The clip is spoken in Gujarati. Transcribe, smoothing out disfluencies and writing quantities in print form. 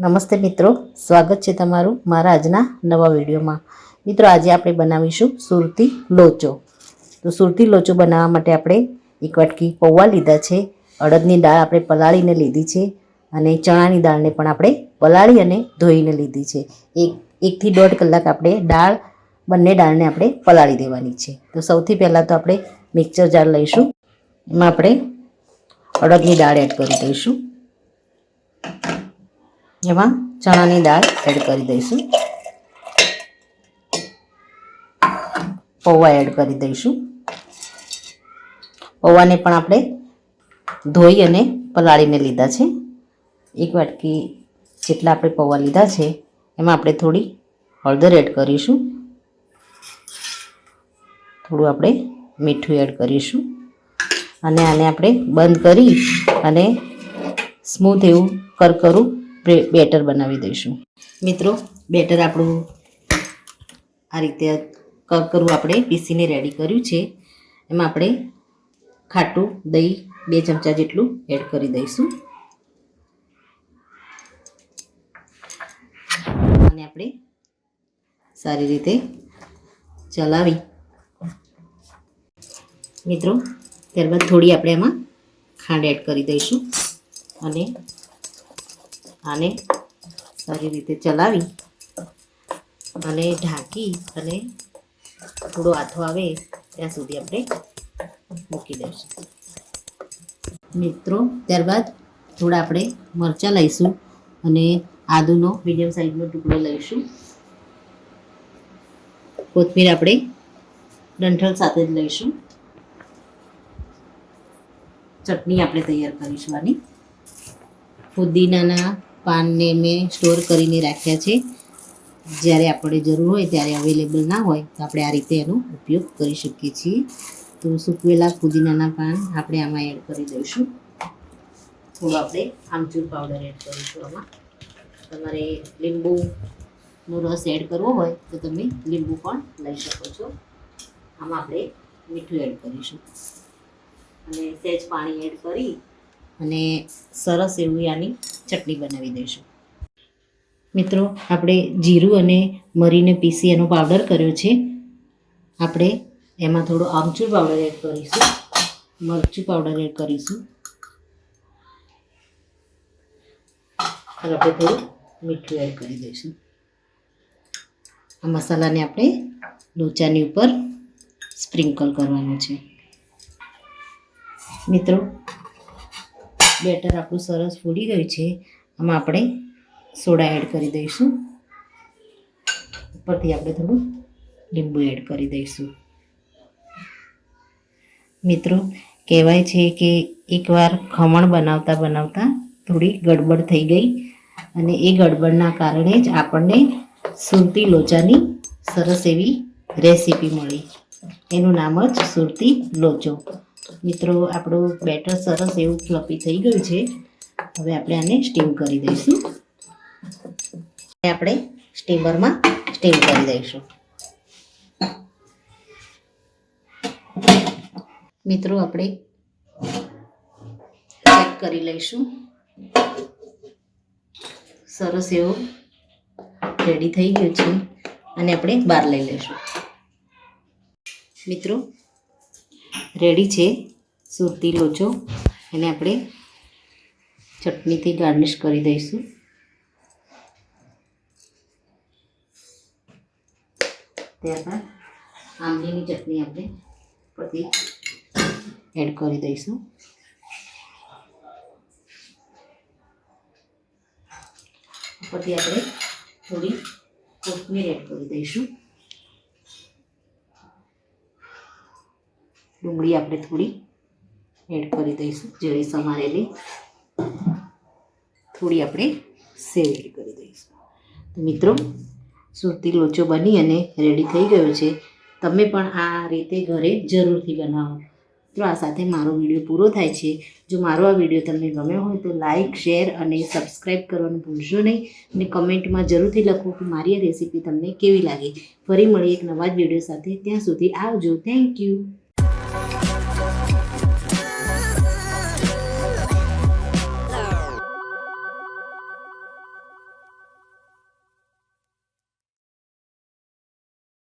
નમસ્તે મિત્રો, સ્વાગત છે તમારું મારા આજના નવા વિડીયોમાં। મિત્રો આજે આપણે બનાવીશું સુરતી લોચો। તો સુરતી લોચો બનાવવા માટે આપણે એક વાટકી પૌવા લીધા છે, અડદની દાળ આપણે પલાળીને લીધી છે અને ચણાની દાળને પણ આપણે પલાળી અને ધોઈને લીધી છે। એકથી દોઢ કલાક આપણે બંને દાળને આપણે પલાળી દેવાની છે। તો સૌથી પહેલાં તો આપણે મિક્સર જાર લઈશું, એમાં આપણે અડદની દાળ એડ કરી દઈશું, એમાં ચણાની દાળ એડ કરી દઈશું, પૌવા એડ કરી દઈશું। પૌવાને પણ આપણે ધોઈ અને પલાળીને લીધા છે। એક વાટકી જેટલા આપણે પૌવા લીધા છે એમાં આપણે થોડી હળદર એડ કરીશું, થોડું આપણે મીઠું એડ કરીશું અને આને આપણે બંધ કરી અને સ્મૂથ એવું કરકરું બેટર બનાવી દઈશું। મિત્રો બેટર આપણું આ રીતે કરકરું આપણે પીસીને રેડી કર્યું છે, એમાં આપણે ખાટું દહીં 2 ચમચા જેટલું એડ કરી દઈશું અને આપણે સારી રીતે ચલાવી મિત્રો ત્યારબાદ થોડી આપણે એમાં ખાંડ એડ કરી દઈશું અને આને સારી રીતે ચલાવી અને ઢાંકી અને થોડો આથો આવે ત્યાં સુધી આપણે મૂકી દઈશું। મિત્રો ત્યારબાદ થોડા આપણે મરચાં લઈશું અને આદુનો મીડિયમ સાઈઝનો ટુકડો લઈશું, કોથમીર આપણે ડંઠલ સાથે જ લઈશું, ચટણી આપણે તૈયાર કરીશું આની। ફુદીનાના પાનને મેં સ્ટોર કરીને રાખ્યા છે, જ્યારે આપણે જરૂર હોય ત્યારે અવેલેબલ ના હોય તો આપણે આ રીતે એનો ઉપયોગ કરી શકીએ છીએ। તો સૂકવેલા ફુદીનાના પાન આપણે આમાં એડ કરી દઈશું, થોડું આપણે આમચૂર પાવડર એડ કરીશું આમાં। તમારે લીંબુનો રસ એડ કરવો હોય તો તમે લીંબુ પણ લઈ શકો છો। આમાં આપણે મીઠું એડ કરીશું અને સહેજ પાણી એડ કરી અને સરસ એવી આની ચટણી બનાવી દઈશું। મિત્રો આપણે જીરું અને મરીને પીસી એનો પાવડર કર્યો છે, આપણે એમાં થોડો આમચૂર પાવડર એડ કરીશું, મરચું પાવડર એડ કરીશું અને આપણે થોડું મીઠું એડ કરી દઈશું। આ મસાલાને આપણે લોચાની ઉપર સ્પ્રિંકલ કરવાનું છે। મિત્રો બેટર આપણું સરસ ફૂલી ગયું છે, આમાં આપણે સોડા એડ કરી દઈશું, ઉપરથી આપણે થોડું લીંબુ એડ કરી દઈશું। મિત્રો કહેવાય છે કે એકવાર ખમણ બનાવતા બનાવતા થોડી ગડબડ થઈ ગઈ અને એ ગડબડના કારણે જ આપણને સુરતી લોચાની સરસ એવી રેસીપી મળી, એનું નામ જ સુરતી લોચો। મિત્રો આપણું બેટર સરસ એવું ફ્લફી થઈ ગયું છે, હવે આપણે આને સ્ટીમ કરી દઈશું, આપણે સ્ટીમરમાં સ્ટીમ કરી દઈશું। મિત્રો આપણે ચેક કરી લઈશું, સરસ એવું રેડી થઈ ગયું છે અને આપણે બહાર લઈ લઈશું। મિત્રો રેડી છે સુરતી લોચો, એને આપણે ચટણીથી ગાર્નિશ કરી દઈશું। ત્યારબાદ આંબલીની ચટણી આપણે પછી એડ કરી દઈશું, પછી આપણે થોડી કોથમીર એડ કરી દઈશું, ડુંગળી આપણે થોડી એડ કરી દઈશું ઝીણી સમારેલી, થોડી આપણે સેવ એડ કરી દઈશું। તો મિત્રો સુરતી લોચો બની અને રેડી થઈ ગયો છે, તમે પણ આ રીતે ઘરે જરૂરથી બનાવો। તો આ સાથે મારો વિડીયો પૂરો થાય છે। જો મારો આ વિડીયો તમને ગમ્યો હોય તો લાઇક, શેર અને સબસ્ક્રાઈબ કરવાનું ભૂલશો નહીં અને કમેન્ટમાં જરૂરથી લખો કે મારી આ રેસીપી તમને કેવી લાગી। ફરી મળીએ એક નવા જ વિડીયો સાથે, ત્યાં સુધી આવજો, થેન્ક યુ।